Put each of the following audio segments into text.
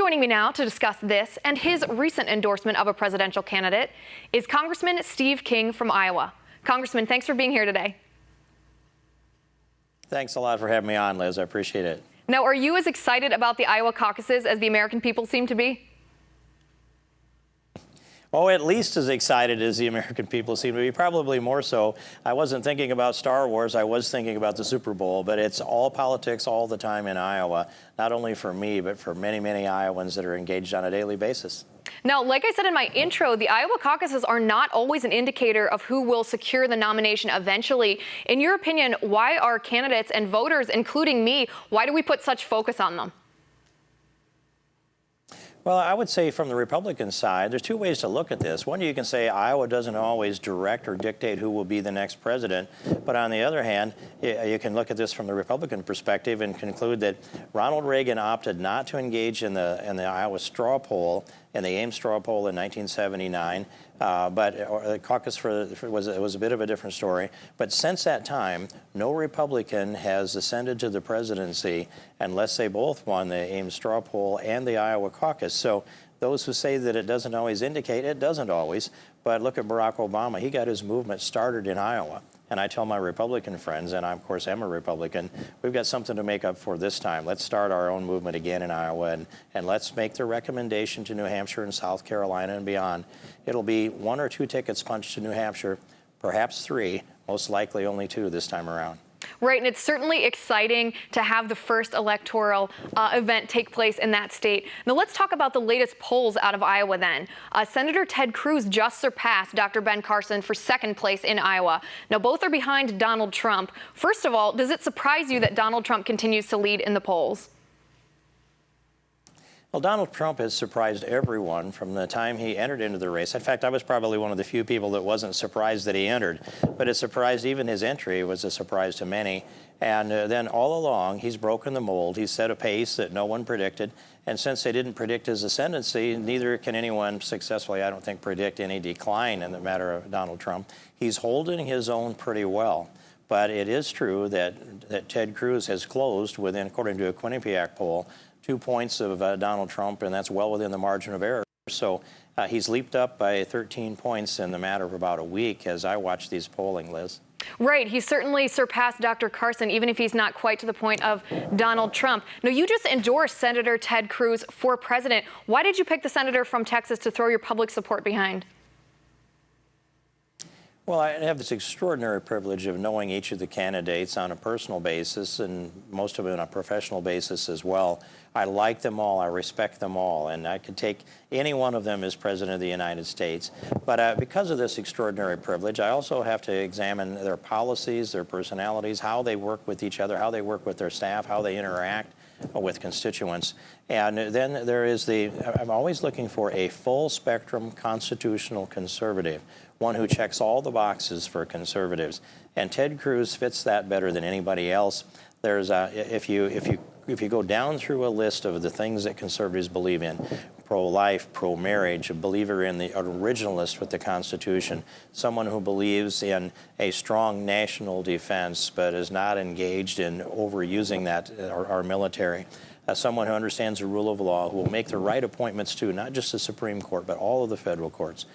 Joining me now to discuss this and his recent endorsement of a presidential candidate is Congressman Steve King from Iowa. Congressman, thanks for being here today. Thanks a lot for having me on, Liz. I appreciate it. Now, are you as excited about the Iowa caucuses as the American people seem to be? Oh, at least as excited as the American people seem to be, probably more so. I wasn't thinking about Star Wars, I was thinking about the Super Bowl, but it's all politics all the time in Iowa, not only for me, but for many, many Iowans that are engaged on a daily basis. Now, like I said in my intro, the Iowa caucuses are not always an indicator of who will secure the nomination eventually. In your opinion, why are candidates and voters, including me, why do we put such focus on them? Well, I would say from the Republican side, there's two ways to look at this. One, you can say Iowa doesn't always direct or dictate who will be the next president. But on the other hand, you can look at this from the Republican perspective and conclude that Ronald Reagan opted not to engage in the Iowa straw poll, in the Ames straw poll in 1979. But the caucus was a bit of a different story. But since that time, no Republican has ascended to the presidency unless they both won the Ames straw poll and the Iowa caucus. So those who say that it doesn't always indicate, it doesn't always. But look at Barack Obama. He got his movement started in Iowa. And I tell my Republican friends, and I, of course, am a Republican, we've got something to make up for this time. Let's start our own movement again in Iowa, and let's make the recommendation to New Hampshire and South Carolina and beyond. It'll be 1 or 2 tickets punched to New Hampshire, perhaps 3, most likely only 2 this time around. Right, and it's certainly exciting to have the first electoral event take place in that state. Now let's talk about the latest polls out of Iowa then. Senator Ted Cruz just surpassed Dr. Ben Carson for 2nd place in Iowa. Now both are behind Donald Trump. First of all, does it surprise you that Donald Trump continues to lead in the polls? Well, Donald Trump has surprised everyone from the time he entered into the race. In fact, I was probably one of the few people that wasn't surprised that he entered, but it surprised even his entry was a surprise to many. And then all along, he's broken the mold. He's set a pace that no one predicted. And since they didn't predict his ascendancy, neither can anyone successfully, I don't think, predict any decline in the matter of Donald Trump. He's holding his own pretty well. But it is true that Ted Cruz has closed within, according to a Quinnipiac poll, 2 points of Donald Trump, and that's well within the margin of error. So he's leaped up by 13 points in the matter of about a week as I watch these polling, Liz. Right. He certainly surpassed Dr. Carson, even if he's not quite to the point of Donald Trump. Now, you just endorsed Senator Ted Cruz for president. Why did you pick the senator from Texas to throw your public support behind? Well, I have this extraordinary privilege of knowing each of the candidates on a personal basis, and most of it on a professional basis as well. I like them all, I respect them all, and I could take any one of them as President of the United States. But because of this extraordinary privilege, I also have to examine their policies, their personalities, how they work with each other, how they work with their staff, how they interact with constituents. And then there is I'm always looking for a full spectrum constitutional conservative, one who checks all the boxes for conservatives. And Ted Cruz fits that better than anybody else. There's if you go down through a list of the things that conservatives believe in, pro-life, pro-marriage, a believer in the originalist with the Constitution, someone who believes in a strong national defense but is not engaged in overusing that, our military, someone who understands the rule of law, who will make the right appointments to not just the Supreme Court, but all of the federal courts.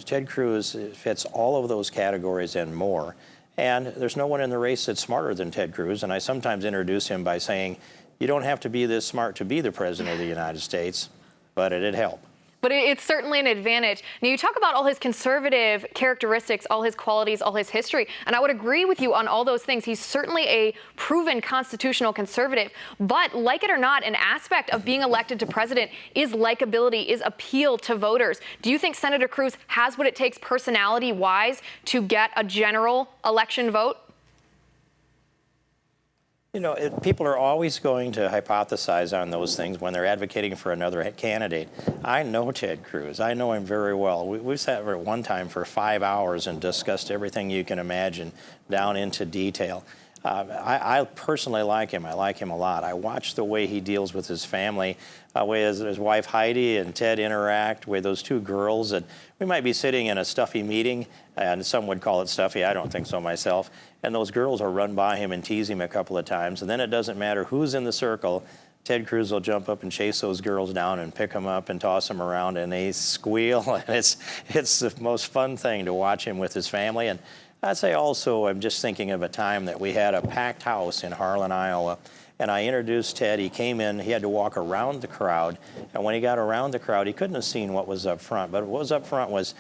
Ted Cruz fits all of those categories and more. And there's no one in the race that's smarter than Ted Cruz, and I sometimes introduce him by saying, you don't have to be this smart to be the President of the United States, but it'd help. But it's certainly an advantage. Now, you talk about all his conservative characteristics, all his qualities, all his history, and I would agree with you on all those things. He's certainly a proven constitutional conservative. But like it or not, an aspect of being elected to president is likability, is appeal to voters. Do you think Senator Cruz has what it takes personality-wise to get a general election vote? You know, people are always going to hypothesize on those things when they're advocating for another candidate. I know Ted Cruz. I know him very well. We've sat at one time for 5 hours and discussed everything you can imagine down into detail. I personally like him. I like him a lot. I watch the way he deals with his family, way his wife Heidi and Ted interact with those 2 girls. That we might be sitting in a stuffy meeting, and some would call it stuffy. I don't think so myself. And those girls will run by him and tease him a couple of times. And then it doesn't matter who's in the circle. Ted Cruz will jump up and chase those girls down and pick them up and toss them around, and they squeal. And it's the most fun thing to watch him with his family. And I'd say also, I'm just thinking of a time that we had a packed house in Harlan, Iowa, and I introduced Ted. He came in, he had to walk around the crowd, and when he got around the crowd, he couldn't have seen what was up front, but what was up front was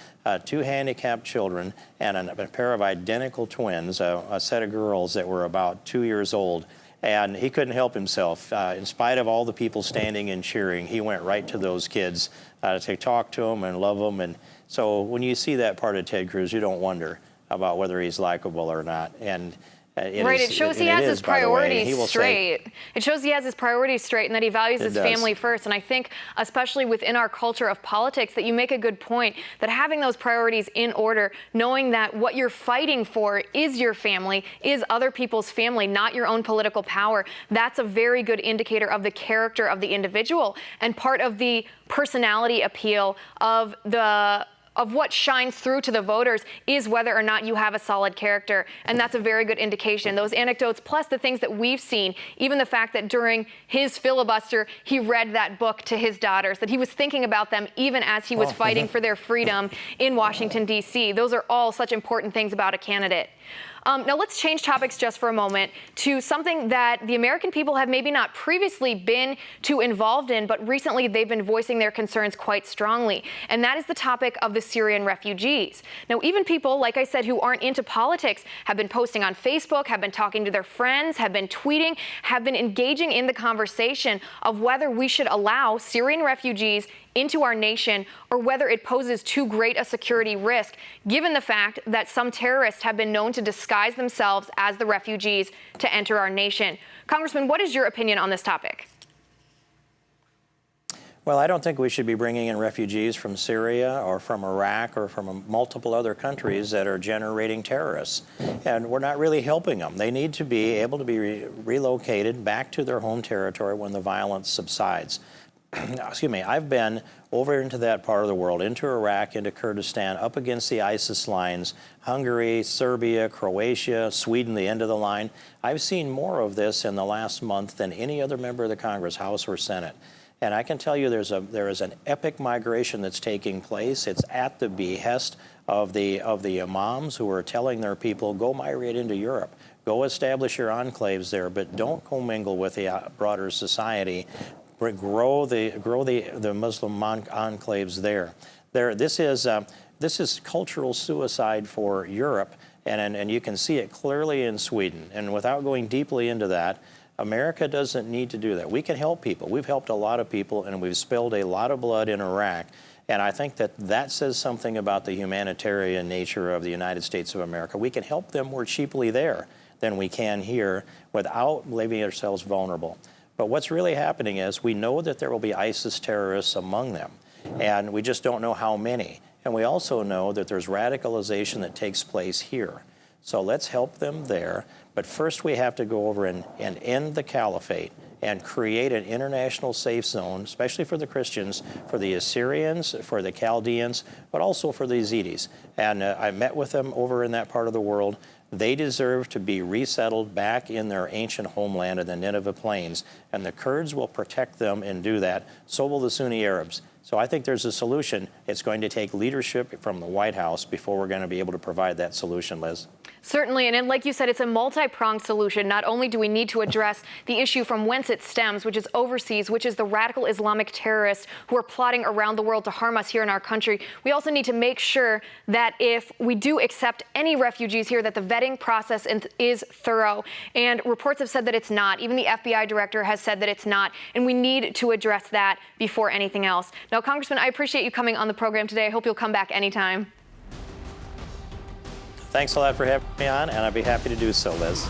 2 handicapped children and a pair of identical twins, a set of girls that were about 2 years old. And he couldn't help himself. In spite of all the people standing and cheering, he went right to those kids to talk to them and love them. And so when you see that part of Ted Cruz, you don't wonder about whether he's likable or not. And it shows he has his priorities straight. It shows he has his priorities straight and that he values his family first. And I think, especially within our culture of politics, that you make a good point that having those priorities in order, knowing that what you're fighting for is your family, is other people's family, not your own political power, that's a very good indicator of the character of the individual and part of the personality appeal of what shines through to the voters is whether or not you have a solid character. And that's a very good indication. Those anecdotes, plus the things that we've seen, even the fact that during his filibuster, he read that book to his daughters, that he was thinking about them even as he was fighting for their freedom in Washington, D.C. Those are all such important things about a candidate. Now let's change topics just for a moment to something that the American people have maybe not previously been too involved in, but recently they've been voicing their concerns quite strongly. And that is the topic of the Syrian refugees. Now, even people, like I said, who aren't into politics have been posting on Facebook, have been talking to their friends, have been tweeting, have been engaging in the conversation of whether we should allow Syrian refugees into our nation or whether it poses too great a security risk, given the fact that some terrorists have been known to disguise themselves as the refugees to enter our nation. Congressman, what is your opinion on this topic? Well, I don't think we should be bringing in refugees from Syria or from Iraq or from multiple other countries that are generating terrorists. And we're not really helping them. They need to be able to be relocated back to their home territory when the violence subsides. Excuse me, I've been over into that part of the world, into Iraq, into Kurdistan, up against the ISIS lines, Hungary, Serbia, Croatia, Sweden, the end of the line. I've seen more of this in the last month than any other member of the Congress, House or Senate. And I can tell you there is an epic migration that's taking place. It's at the behest of the imams who are telling their people, go migrate into Europe. Go establish your enclaves there, but don't commingle with the broader society. Grow the Muslim enclaves there. This is cultural suicide for Europe, and you can see it clearly in Sweden. And without going deeply into that, America doesn't need to do that. We can help people. We've helped a lot of people, and we've spilled a lot of blood in Iraq. And I think that says something about the humanitarian nature of the United States of America. We can help them more cheaply there than we can here without leaving ourselves vulnerable. But what's really happening is we know that there will be ISIS terrorists among them, and we just don't know how many. And we also know that there's radicalization that takes place here. So let's help them there. But first we have to go over and end the caliphate and create an international safe zone, especially for the Christians, for the Assyrians, for the Chaldeans, but also for the Yazidis. And I met with them over in that part of the world. They deserve to be resettled back in their ancient homeland in the Nineveh Plains, and the Kurds will protect them and do that. So will the Sunni Arabs. So I think there's a solution. It's going to take leadership from the White House before we're going to be able to provide that solution, Liz. Certainly, and like you said, it's a multi-pronged solution. Not only do we need to address the issue from whence it stems, which is overseas, which is the radical Islamic terrorists who are plotting around the world to harm us here in our country. We also need to make sure that if we do accept any refugees here, that the vetting process is thorough. And reports have said that it's not. Even the FBI director has said that it's not. And we need to address that before anything else. Now, Congressman, I appreciate you coming on the program today. I hope you'll come back anytime. Thanks a lot for having me on, and I'd be happy to do so, Liz.